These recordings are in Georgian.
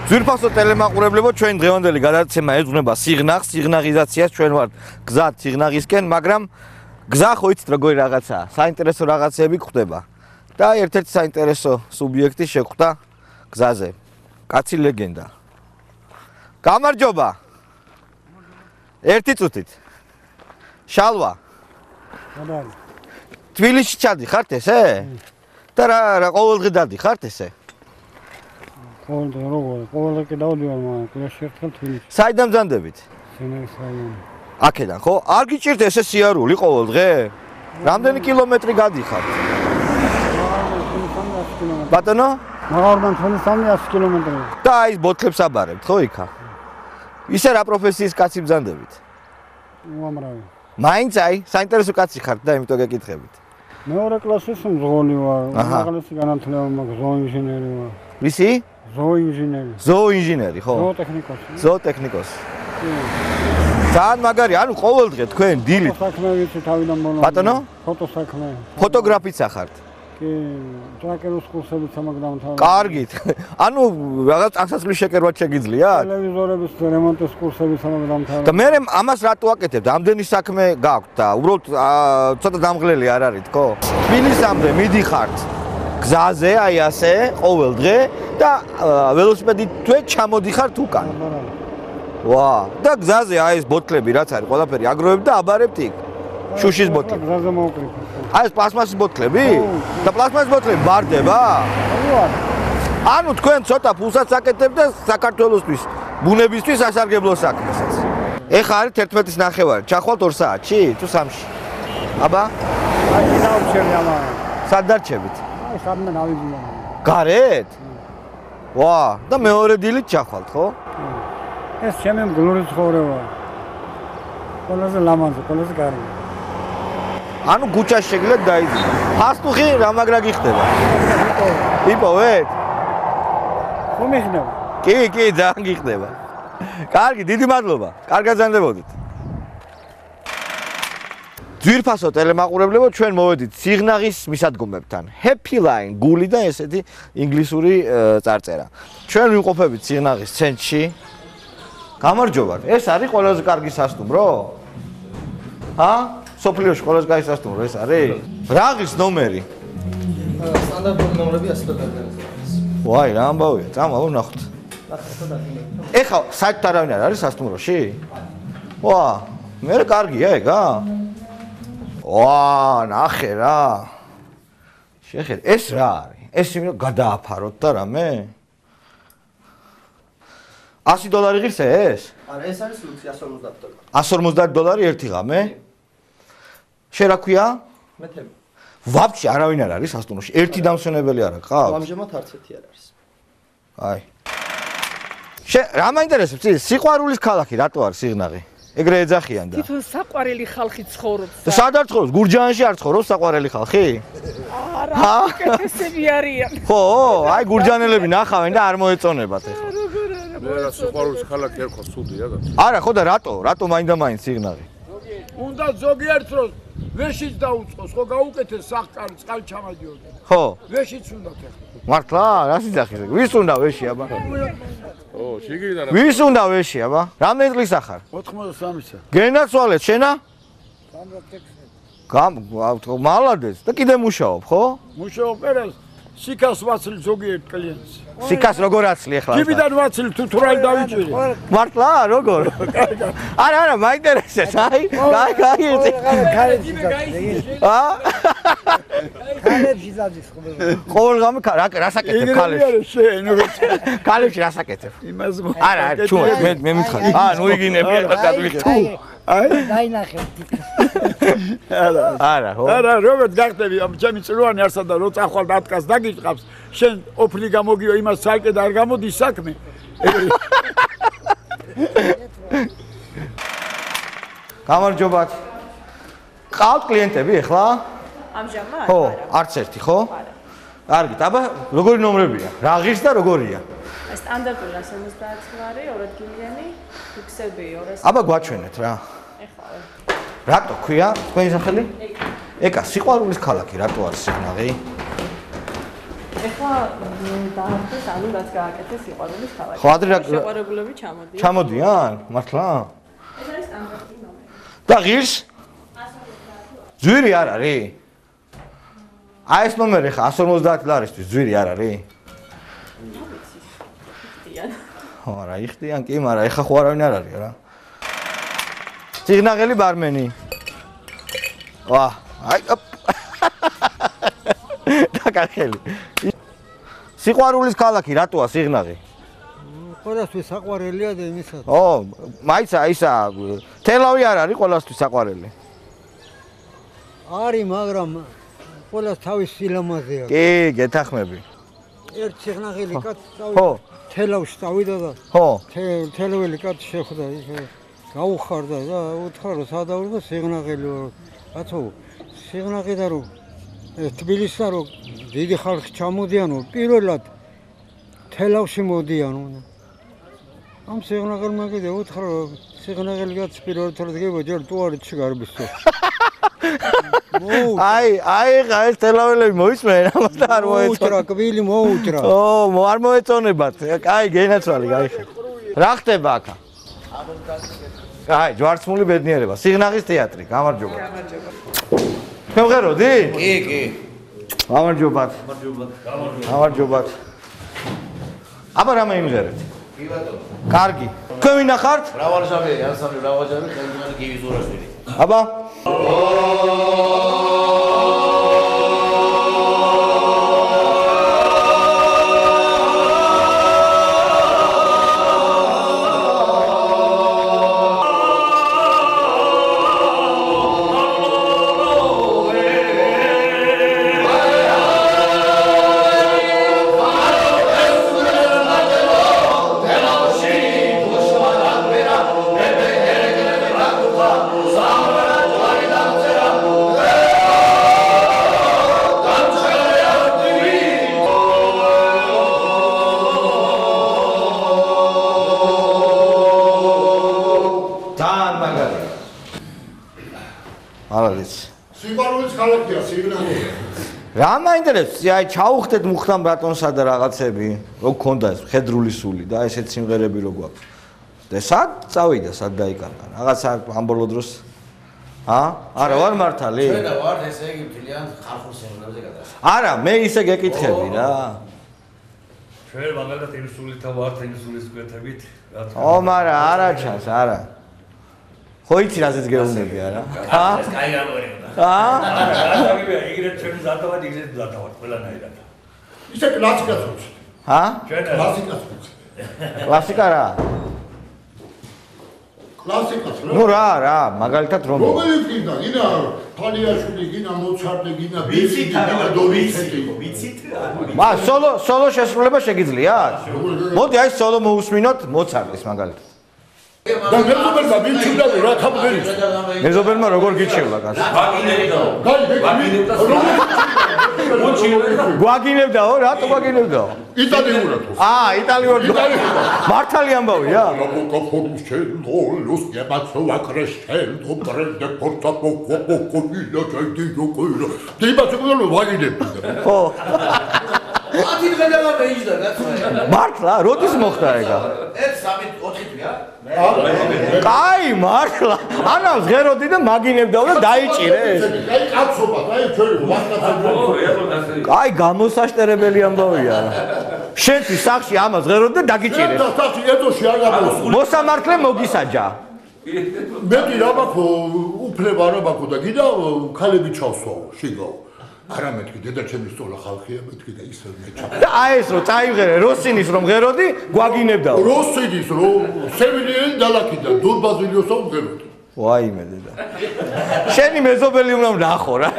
ძვირფასო ტელემაყურებლებო, ჩვენ დღევანდელი გადაცემა ეძღვნება სიღნაღს, სიღნაღიზაციას, ჩვენ ვართ გზად სიღნაღისკენ, მაგრამ გზა ხო იცით როგორი რაღაცაა, საინტერესო რაღაცები გვხვდება. და ერთ-ერთი საინტერესო სუბიექტი შეხვდა გზაზე. კაცი ლეგენდა. გამარჯობა. ერთი წუთით. შალვა. თბილისში ჩადიხართ ესე? და რა ყოველდღე დადიხართ ესე? ყოველდღე როგორ? ყოველდღე დავდივარ, მაგრამ კლასში ერთხელ თბილისში. საიდან მზანდებით? სენერის რაიონი. აქედან ხო? არ გიჭირთ ესე სიარული ყოველდღე? რამდენი კილომეტრი გადიხართ? ბატონო? მაღალიდან 100 კილომეტრი. და აი ეს ბოთლებს აბარებთ ხო იქა? ისე რა პროფესიის კაცი მზანდებით? უამრავი. მაინც აი საინტერესო კაცი ხართ და იმიტომ გეკითხებით. მეორე კლასის მძღოლი ვარ, უმაღლესი განათლება მაქვს, ზოოინჟინერი ვარ. ვისი? ზოოინჟინერი. ზოოინჟინერი ხო? ზოოტექნიკოსი. ზოოტექნიკოსი. ძალიან მაგარი, ანუ ყოველდღე თქვენ დილით. ფოტოსაქმე ვიცი თავიდან ბოლომდე. ბატონო? ფოტოსაქმე. ფოტოგრაფიც ახართ. კი, ტრაკეროს კურსებიც ამაგ დამთავრდა. კარგით. ანუ რაღაც ტანსაცმლის შეკერვაც შეგიძლიათ? ტელევიზორების რემონტის კურსებიც ამაგ დამთავრდა. და მე ამას რატო აკეთებთ? ამდენი საქმე გაქვთ და უბრალოდ ცოტა დამღლელი არ არით, ხო? თბილისამდე მიდიხართ გზაზე, აი ასე, ყოველდღე და ველოსიპედით თუ ჩამოდიხართ უკან. ვა, და გზაზე აი ეს ბოთლები რაც არის, ყველაფერი აგროვებთ და აბარებთ იქ. შუშის ბოთლები. გზაზე მოვკრიფე. აი ეს პლასმასის ბოთლები? და პლასმასის ბოთლები ბარდება? ანუ თქვენ ცოტა ფულსაც აკეთებთ და საქართველოსთვის, ბუნებისთვის ასარგებლო საქმესაც. ეხა არის 11:09, ჩახვალთ 2 საათში თუ 3-ში? აბა? აი დავჩერდი ამან. სად დარჩებით? აი სადმე დავიძინე. გარეთ? ვა, და მეორე დილით ჩახვალთ, ხო? ეს ჩემი მგლური ცხოვრება. ყველაზე ლამაზი, ყველაზე კარგი. ანუ გუჩაში შეგიძლიათ დაიძინოთ. ფასტუხი რა მაგრა გიხდება? იპოვეთ? ხომ იხდება? კი, ძალიან გიხდება. კარგი, დიდი მადლობა. კარგად ზანდებოდით. ძვირფასო ტელემაყურებლებო, ჩვენ მოვედით სიღნაღის მისადგომებთან. Happy Line, გული და ესეთი ინგლისური წარწერა. ჩვენ ვიმყოფებით სიღნაღის ცენტრში. გამარჯობათ. ეს არის ყველაზე კარგი სასტუმრო? ჰა? სოფლიოში ყველაზე კარგი სასტუმრო ეს არის? რა ღირს ნომერი? სტანდარტული ნომრები 100 დაგარეს. ვაი, რა ამბავია? წამა ვნახოთ. ეხა საერთოდ არავინ არ არის სასტუმროში? ვა, მე კარგია ეგა? ვა, ნახე რა. შეხედე, ეს რა არის? ეს იმენ გადააფაროთ და რამე? $100 ღირს ეს? არა, ეს არის ლუქსი $150. $150 ერთი ღამე? შენ რა ქვია? მეთები. ვაფშე არავინ არ არის სასტუმროში. ერთი დამსვენებელი არ აქვს? ამჟამად არც ერთი არ არის. აი. შენ რა მაინტერესებს? სიყვარულის ქალაქი რატო არის სიღნაღი? ეგრე ეძახიან და. თვითონ საყვარელი ხალხი ცხოვრობს. და სად არ ცხოვრობს? გურჯაანში არ ცხოვრობს საყვარელი ხალხი? არა, უკეთესები არიან. ხო, აი გურჯანელები ნახავენ და არ მოეწონებათ ეხლა. მე რა სიყვარულის ქალაქი ერქვა სუდია და. არა, ხო და რატო მაინდა მაინც სიღნაღი? უნდა ზოგიერთ დროს ვეშიც დაუწყოს, ხო გაუკეთეს სახკარი წყალ ჩამადიოდეს. ხო. ვეშიც უნდა ეხლა. მართლა? რა სიძახის? ვის უნდა ვეში აბა? ო, შიგიდან რა. ვის უნდა ვეში აბა? რამდენი წლის ახარ? 83-ისა. გენაცვალეთ შენა? მალადეს და კიდე მუშაობ, ხო? მუშაობ პერას სიკას ვაცლი ზოგიერთ კლიენტს. სიკას როგორ აცლი ახლა? კიბიდან ვაცლი თუ თურალი დავიჭირი. მართლა როგორ? არა, მაინტერესებს, აი. ა? ქალებში დადის ხოლმე. ყოველ ღამე რა საკეთებ ქალებში? არა შენ, ქალებში რა საკეთებ? იმას არა, ჩუმად მე მითხარ. ნუ იგინები და გადვიხე. აი, დაინახე. არა, ხო? არა, როგორც გახდები, ჩემი წლოვანი არსა და რო წახვალ დათკას დაგიწყავს, შენ ოფლი გამოგიო იმას საერთოდ არ გამოდის საქმე. გამარჯობათ. ყავთ კლიენტები ახლა? ამჟამად? ხო, არც ერთი, ხო? კარგით, აბა, როგორი ნომრებია? რა ღირს და როგორია? სტანდარტული 150 ლარი, 2 ადგილიანი, ფიქსები 200. აბა გვაჩვენეთ რა. ეხლა. რატო ქვია თქვენი სახელი? ეკა, სიყვარულის ქალაქი, რატო არის სიღნაღი? ეხლა დაარქვეს, ანუ რაც გააკეთეს სიყვარულის ქალაქი. ხო, ადრე შეყვარებულები ჩამოდიან. ჩამოდიან, მართლა? ეს არის სტანდარტი ნომერი. და ღირს? ძვირი არ არის? აი ეს ნომერი ხა 150 ლარისთვის ძვირი არ არის? ხო, არა, იხდიან კი, მაგრამ ეხა ხო არავინ არ არის რა. სიგნაღელი ბარმენი. ვა, აი დაკახელი. სიყვარულის ქალაქი რატოა სიგნაღი? ყველასთვის საყვარელია და იმისაც. ო, მაიცა ისა თელავი არ არის ყველასთვის საყვარელი. არის, მაგრამ ყველას თავის სილამაზე აქვს. კი, გეთახმები. ერთ სიგნაღელი კაცი ხო. თელავში წავიდა და ხო. თელაველი კაცი შეხვდა ისე გაუხარდა და უთხრა რომ სადავრო და სიგნაღელი ვარ. კაცო, სიგნაღი და რომ თბილისიდან რომ დიდი ხალხი ჩამოდიანო, პირველად თელავში მოდიანო. ამ სიგნაღელმა კიდე უთხრა რომ სიგნაღელი კაცი პირველად თორდგება ჯერ ტუალეტში გარბისო. აი ხა ეს თელაველები მოისმენ, ამას და არ მოეწონა. მოუჭრა, კვილი მოუჭრა. ო, არ მოეწონებათ. აი, გენაცვალი, გაიხე. რა ხდება აქ? აი, ჯვარცმული ბედნიერება, სიგნაღის თეატრი, გამარჯობა. მღეროდი? კი, კი. გამარჯობათ. გამარჯობათ. აბა რამე იმღერეთ? კი ბატონო. კარგი. თქვენ ვინახართ? მრავალჟამიანი ანსამბლი, მრავალჟამიანი ხელმძღვანელი გივი ზურაშვილი. აბა. სიყვარულის ქალაქია სიგნაღი. რა მაინტერესებს? აი ჩაუხდეთ მუხტამ ბატონსა და რაღაცები, რო გქონდა ეს ხედრული სული და ესეთ სიმღერები რო გვაქვს. და სად წავიდა, სად დაიკარგა? რაღაცა ამ ბოლო დროს არა ვარ მართალი? ჩვენ და ვარ ესე იგი მთლიან ხალხურ სიმღერებზე გადასული. არა, მე ისე გეკითხები რა. ჩვენ მაგალითად იმ სულითა ვართ, იმ სულის გვეთებით. ო, მაგრამ არა ჩანს, არა. ხო იცი რაზეც გეუბნები არა? ეს კაი გამორევდა. რაღაცა იგრეთ ჩვენი ზარდავად იგრეთ ზარდავად ყველანაირად. ისე კლასიკას ვუწევთ. ჩვენ კლასიკას ვუწევთ. კლასიკა რა? კლასიკას რა? ნუ რა, მაგალითად რომ რომელი გინდა? გინდა თალიაშვილი, გინდა მოცარტი, გინდა ბიჭი, გინდა დოვიცეტი. მა სოლო შესრულება შეგიძლიათ? მოდი აი სოლო მოусმინოთ მოცარტის მაგალითად. და მეზობელმა მიჩნდავი რა თამღერის. მეზობელმა როგორ გიჩევლა კაცს? გვაგინებდაო, რატო გვაგინებდაო? იტალიურად. იტალიურად. მართალი ამბავია? ხო. ათი დღე დავაიჯდა გაცვლა. მართლა, როდის მოხდა ეგა? ეს 3-4 თვეა. კაი, მართლა. ანავს ღეროდი და მაგინებდაო და დაიჭირეს. აი კაცობა, აი ჩვენი ვასკაცები. კაი, გამოსაშტერებელი ამბავია. შენთვის სახში ამას ღეროდი და დაგიჭირეს. და სახში ეტოში არ გამოსული. მოსამართლე მოგისაჯა. მეტი რა ბაქო, უფლება რა ბაქო და კიდე ქალები ჩავსვაო, შეგაო. არა მეთქი დედაჩემის სწორა ხალხია მეთქი და ისე მეჩა. და აი ეს რო წაიღერე როსინის რომ ღეროდი გვაგინებდაო. როსინის რო სევილიელი დალაკიდა დურბაზილიოსო მღეროდი. ვაიმე დედა. შენი მეზობელი უნდა ნახო რა.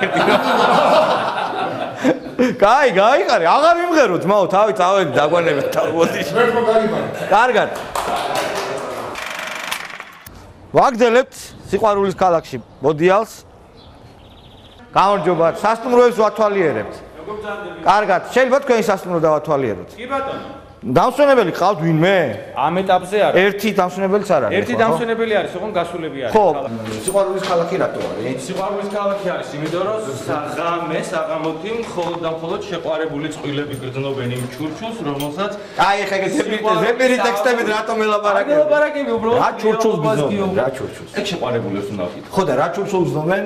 კაი, გაიყარე, აღარ მიმღეროთ, მაო, თავი დაგვანებეთ თავოდის. მერტო გაიმარა. კარგად. ვაგრძელებთ სიყვარულის ქალაქში მოდიალს. გამარჯობა, სასტუმროებს ვათვალიერებთ. კარგად, შეიძლება თქვენი სასტუმრო დავათვალიეროთ. კი ბატონო. დამსვენებელი ყავთ ვინმე? ამ ეტაპზე არა. ერთი დამსვენებელიც არ არის. ერთი დამსვენებელი არის, ოღონდ გასულები არის. ხო. სიყვარულის ქალაქი რატო არის? სიყვარულის ქალაქი არის, იმიტომ რომ საღამოთი მხოლოდ და მხოლოდ შეყვარებული წყვილები გრძნობენ იმ ჩურჩულს, რომელსაც აი ეხლა ზეპირი ტექსტებით რატომ ელაპარაკები? ელაპარაკები უბრალოდ რა ჩურჩულს გრძნობენ? რა ჩურჩულს? ეგ შეყვარებულებს უნდა ვკითხო. ხო და რა ჩურჩულს გრძნობენ?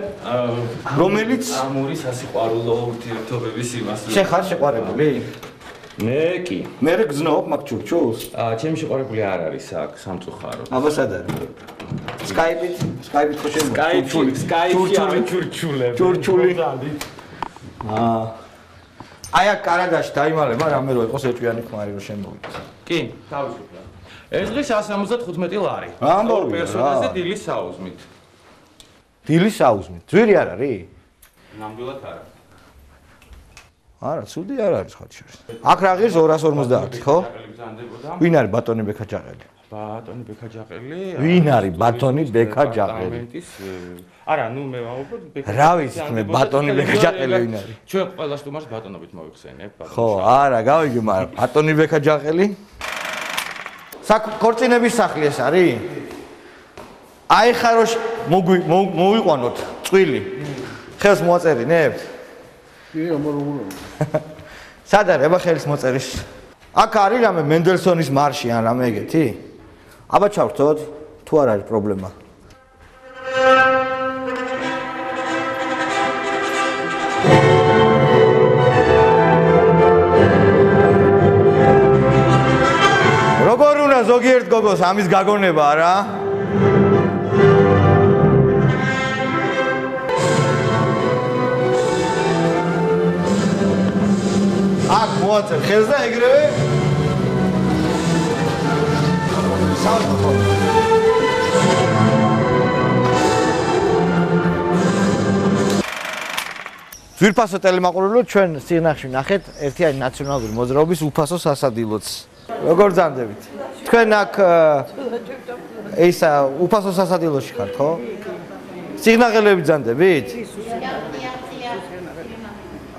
რომელიც ამური სასიყვარულო ურთიერთობების იმას. შენ ხარ შეყვარებული? მე კი. მე გრძნობ მაგ ჩურჩულს? ჩემი შეყვარებული არ არის აქ სამწუხაროდ. აბა სად არის? Skype-ით ხო შემოგვიყვანო? ჩურჩული. აი აქ კანადაში დაიმალება რამე რო იყოს ეჭვიანი ხმარი რო შემოვიდა. კი, თავისუფლად. ეს დღეს 175 ლარი. ამბობი რა. პერსონაჟზე დილის საუზმით. დილის საუზმით. ძვირი არ არის? ნამდვილად არა. არა, ცუდი არ არის ხალხში. აქ რა ღირს 250, ხო? ვინ არის ბატონი ბექაჯაყელი? ბატონი ბექაჯაყელი? ვინ არის ბატონი ბექაჯაყელი? არა, ნუ მე ვამბობ ბექაჯაყელი. რა ვიცით მე ბატონი ბექაჯაყელი ვინ არის? ჩვენ ყველა სტუმარს ბატონობით მოვიხსენებ, ბატონი. ხო, არა, გავიგე, მაგრამ ბატონი ბექაჯაყელი? ქორწინების სახლი ეს არის? აი ხა რო მოვიყვანოთ წვილი. ხელს მოაწერინებთ? სად არის აბა ხელის მოწერის? აქ არის რამე მენდელსონის მარში ან რამე ეგეთი? აბა ჩავრთოთ, თუ არ არის პრობლემა. როგორ უნდა ზოგიერთ გოგოს ამის გაგონება რა? აქ მოაწერ ხელს და ეგრევე ძვირფასო ტელემაყურებელო ჩვენ სიღნაღში ნახეთ ერთიანი ნაციონალური მოძრაობის უფასო სასადილოც. როგორ ძამდებით? თქვენ აქ ისა უფასო სასადილოში ხართ, ხო? სიღნაღელები ძამდებით?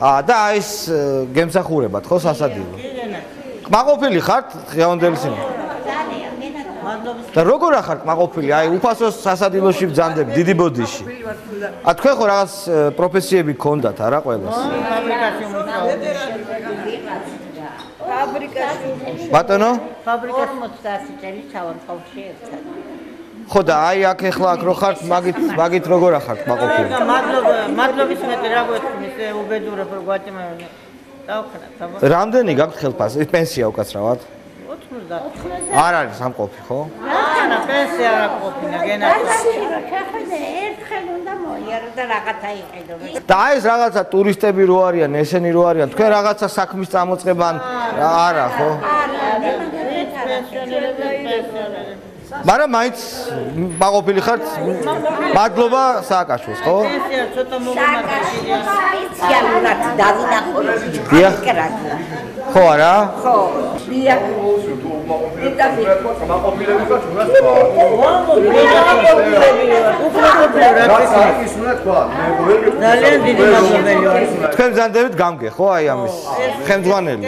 და ეს გემსახურებათ ხო სასადილო? კმაყოფილი ხართ ღევანდელი სიმი? და როგორ ახართ კმაყოფილი? აი უფასო სასადილოში ბძანდები დიდი ბოდიში. თქვენ ხო რაღაც პროფესიები გქონდათ არა ყველას? ფაბრიკაში. ბატონო? ფაბრიკაში 40 წელი ჩავამწყობში ერთად. ხო და აი აქ ეხლა აქ რო ხართ მაგით როგორ ახართ კმაყოფილი? მადლობის მეტი რა გვეთქმის უბედურებ რო გვაჭმევენ. დავხნათ. რამდენი გაქვთ ხელფასი? პენსია უკაცრავად? 90. არ არის სამყოფი, ხო? არა, პენსია არ ყოფილა, გენახა. ჩახვიდე, ერთხელ უნდა მოიარო და რაღაცა იყიდო. და აი ეს რაღაცა ტურისტები რო არიან, ესენი რო არიან, თქვენ რაღაცა საქმის წამოწყებან არა, ხო? მაგრამ მაინც მაყოფილი ხართ? მადლობა სააკაშვილს, ხო? პენსია ცოტა მოგემართებია. სპეციალურად დავინახოთ. დიახ. ხო არა? ხო. დიახ. თქვენ ბრძანდებით გამგე, ხო, აი ამის ხელმძღვანელი?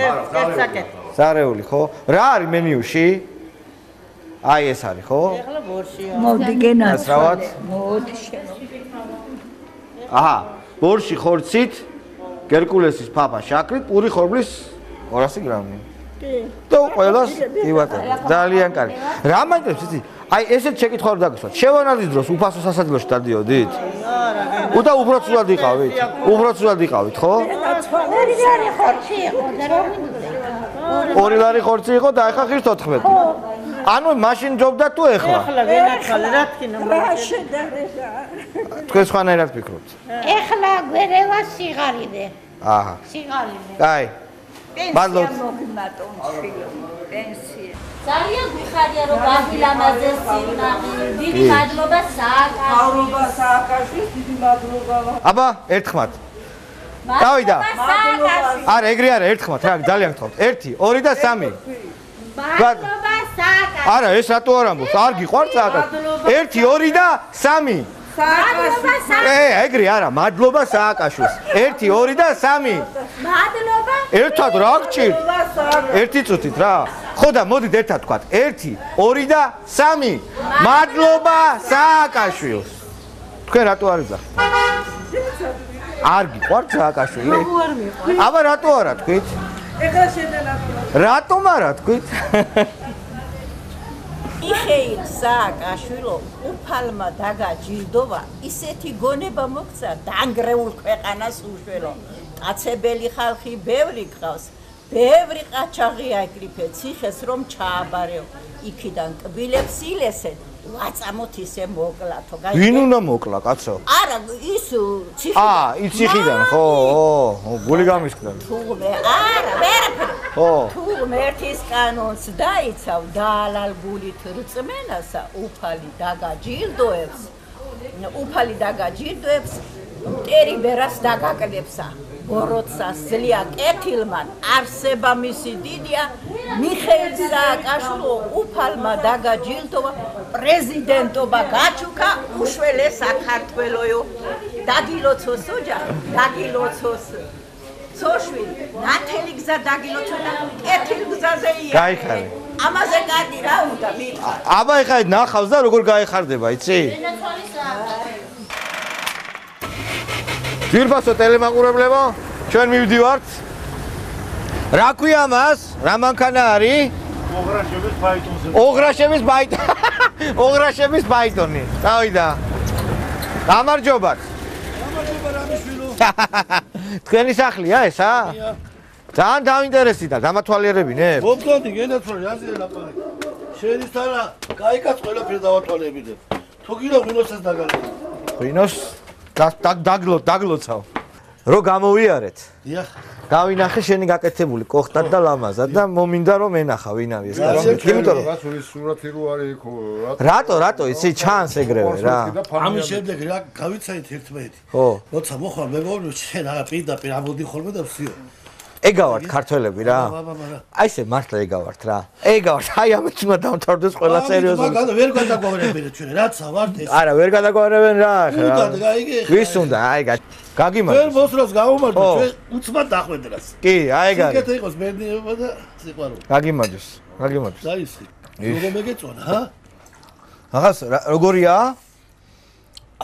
ზარეული, ხო? რა არის მენიუში? აი ეს არის, ხო? ეხლა ბორშია. მოდი გენაცვალე. მოდი. აჰა, ბორში ხორცით, გერკულესის ფაფა შაქრით, პური ხორბლის 200 გრამი. და ყველას ივატები. ძალიან კარგი. რა მაინტერესებს იცი? აი ესეთ შეკითხვა რომ დაგისვათ. შევანაძის დროს უფასო სასადილოში დადიოდით? არა. და უფრო ცუდად იყავით? უფრო ცუდად იყავით, ხო? 2 ლარი ხორცი იყო და ახლა ხირს 14. ანუ მაშინ ჯობდა თუ ეხლა? ეხლა ვენახალე რა თქინა რა შედარება? თქვენ სხვანაირად ფიქრობთ? ეხლა გვერევა სიღარიდე. აჰა. სიღარიდე. აი. მადლობთ. პენსია. ძალიან გვიხარია რომ ბაღილამაზე სიღნაღი. დიდი მადლობა სააკაშვილს, დიდი მადლობა. აბა, ერთხმათ. დავიდა. არა, ეგრე არა, ერთხმათ, რა, ძალიან გთხოვთ. 1, 2 და 3. მადლობა სააკაშვილს. არა, ეს რატო არ ამბობს? არ გიყვართ სააკაშვილს? 1, 2 და 3. ეგრე არა, მადლობა სააკაშვილს. 1, 2 და 3. მადლობა. ერთად რა გჭირთ? ერთი წუთით რა. ხო და მოდით ერთად ვთქვათ. 1, 2 და 3. მადლობა სააკაშვილს. თქვენ რატო არ იძახთ? არ გიყვართ სააკაშვილი? როგორ მიყვარს? აბა რატო არა თქვით? ეხლა შედენა. რატომ არა თქვით? იხეილ სააკაშვილო უფალმა დაგაჯილდოვა ისეთი გონება მოგცა დანგრეულ ქვეყანას უშველო კაცებელი ხალხი ბევრი გყავს ბევრი ყაჩაღი აგრიფე ციხეს რომ ჩააბარეო იქიდან კბილებს ილესე ვაწამოთ ისე მოკლათო ვინ უნდა მოკლა კაცო? არა ის ციხიდან ციხიდან ხო გული გამისკდა თუმე არა ვერაფერი ხო თუმე ერთის კანონს დაიცავ დაალალგულით რწმენასა უფალი დაგაჯილდოებს მტერი ბერას დაგაკლებსა ბოროტსა სლია კეთილმან არსება მისი დიდია მიხეილ სააკაშვილო უფალმა დაგაჯილდოვა პრეზიდენტობა გაჩუქა უშველე საქართველოო დაგილოცოს ოჯახი დაგილოცოს სოშვილი ნათელი გზა დაგილოცო და კეთილ გზაზე ია გაიხარე ამაზე კარგი რა უნდა მითხა აბა ეხლა ნახავს და როგორ გაიხარდება იცი ძირბასო ტელემაყურებლებო ჩვენ მივდივართ რა ქვია მას რა მანქანა არის ოღრაშების ბაიტონი წავიდა გამარჯობათ თქვენი სახლია ესა ძალიან დაინტერესდა დამათვალიერებინებ მოგონდი გენაცვალე აზია ლაპარაკი შენის თანა კაიკაც ყველაფერი დავათვალებინებ თუ გინდა ღვინოსაც დაგალო ღვინოს დაგლოცავ რო გამოვიარეთ დიახ გავინახე შენი გაკეთებული კოხტად და ლამაზად და მომინდა რომ ენახა ვინ არის ეს იმიტომ რომ რაცური სურათი რო არის იქ რატო იცი ჩანს ეგრევე რა ამის შემდეგ რა გავიცანით ერთმანეთი ხო როცა მოხვალ მეგობრებო შენ არა პირდაპირ ამოდი ხოლმე და ვსიო ეგავართ ქართველები რა აი ესე მართლა ეგავართ რა ეგავართ აი ამით უნდა დამთავრდეს ყველა სერიოზული მაგალითად ვერ გადაგვარებინეთ ჩვენ რაცა ვართ ეს არა ვერ გადაგვარებენ რა ვის უნდა აი გაგიმარჯოს ვერ მოსროს გამომარჯო ჩვენ უცბად დახვედრას კი აი ეგ არის სიკეთე იყოს მერნიობა და სიყვარული გაგიმარჯოს დაისხი როგორ მეგეწონა ჰა აღას როგორია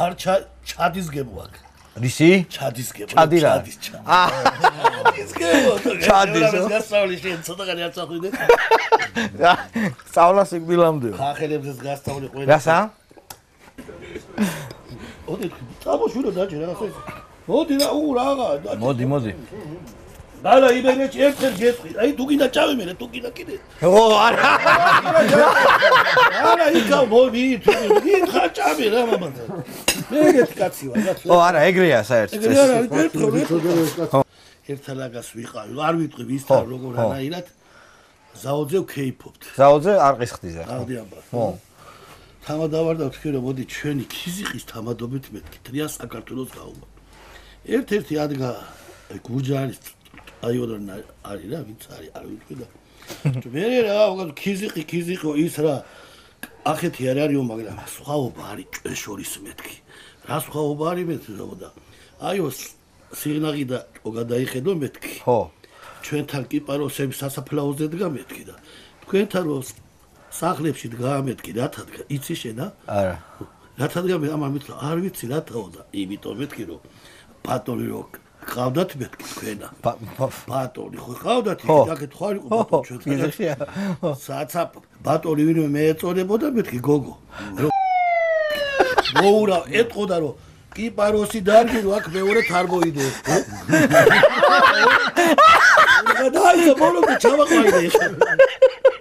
არ ჩადის გემოაკ რისი? ჩადის გემო. ჩადი რა? ჩადის გემო. ჩადის. გასწავლი შენ ცოტაღანი არ წახვიდე. სწავლა სიკვდილამდე. ხახელებზეც გასწავლი ყველა. რასა? ოდი წამოშვიდო დაჭი რაღაცა. მოდი რა რაღაცა. მოდი. დალა იმერეჩ ერთ-ერთ გეტყვი. აი თუ გინდა ჩავიმერე, თუ გინდა კიდე. ო არა. არა იქა მოდი, იქა ჩავი რა მამაძე. მეგეთი კაცი ვარ, რა. ო არა, ეგრეა საერთოდ. ეგრეა რა, ერთად ლაგას ვიყავი, არ ვიტყვი ვისთან როგორ არაირად. ზაოძე ვქეიფობთ. ზაოძე არ ყისხდიზე. ავდი ამბავ. ხო. თამადავარდა თქვი რომ მოდი ჩვენი ქიზიყის თამადობით მეთქი, ტრია საქართველოს გაუმართ. ერთ-ერთი ადგა გურჯაანის აიოდან არის რა, ვინც არის, არ ვიტყვი და. მე რა, ქიზიყო ის რა ახეთი არ არისო, მაგრამ სხვაობა არის ჩვენ შორის მეთქი. რა სხვაობა არის მეთქი და აიო სიგნალი და გადაიხედო მეთქი. ხო. ჩვენთან კიპაროსების სასაფლაოზე დგა მეთქი და თქვენთან რო სახლებში დგა მეთქი, რათა დგა, იცი შენა? არა. რათა დგა მე ამან მითხრა, არ ვიცი რათაო და იმიტომ მეთქი რომ ბატონი რო ყავდათ მეთქი თქვენა. ბატონი ხო ყავდათ, იქეთ ხო არ იყო ბატონი ჩვენ. საცა ბატონი ვინმე მე ეწოდებოდა მეთქი გოგო. მოურა ეტყოდა რომ კიპაროსი დარგი რო აქ მეორე თარბოიდე. დაიწყო ბოლომდე ჩავაყაიდე.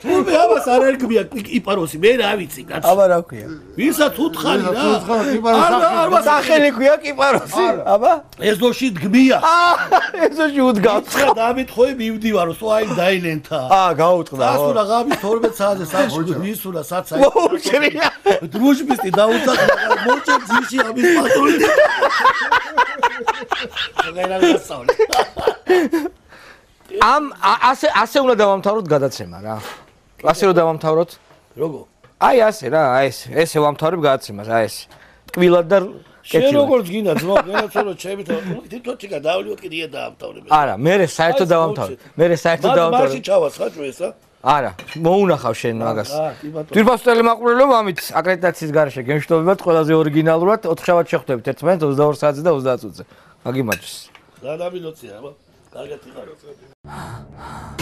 თუმე ამას არ ერგმია კიპაროსი, მე რა ვიცი კაცო. აბა რა ქვია? ვისაც უთხარი რა? არა, სახელი ქვია კიპაროსი. აბა? ეზოში დგმია. ეზოში უდგავს. დამითხოე მივდივარო, სო აი დაილენთა. გაუტყდა. ასურა ღამის 12 საათზე სახლში მისურა საცაი. მოუჭრია. დრუჟბისტი დაუწახა, მოჭე ძიში ამის პატრონი. ამ ასე უნდა დავამთავროთ გადაცემა რა. ასე რომ დავამთავროთ? როგორ? აი ასე რა, აი ესე ვამთავრებ გადაცემას, აი ესე. ტკბილად და შენ კეთილად. როგორც გინდა ძმა, განაცორო ჩემი თვითონ ჩიკა დავლიოთ კიდე დაამთავრებ. არა, მე საერთოდ დავამთავრე. მე საერთოდ დავამთავრე. მაშინ ჩავასხაჭო ესა? არა, მოუნახავ შენ მაგას. ძვირფასწრელი მაყურებლობა ამით აკრედიტაციის გარეშე გემშვიდობებად ყველაზე ორიგინალურად 4 შაბათს შეხვდებით ერთმანეთს 22 საათზე და 30 წუთზე. მაგიმაჩს. და ნაბილოცია, აბა. კარგად იყავ.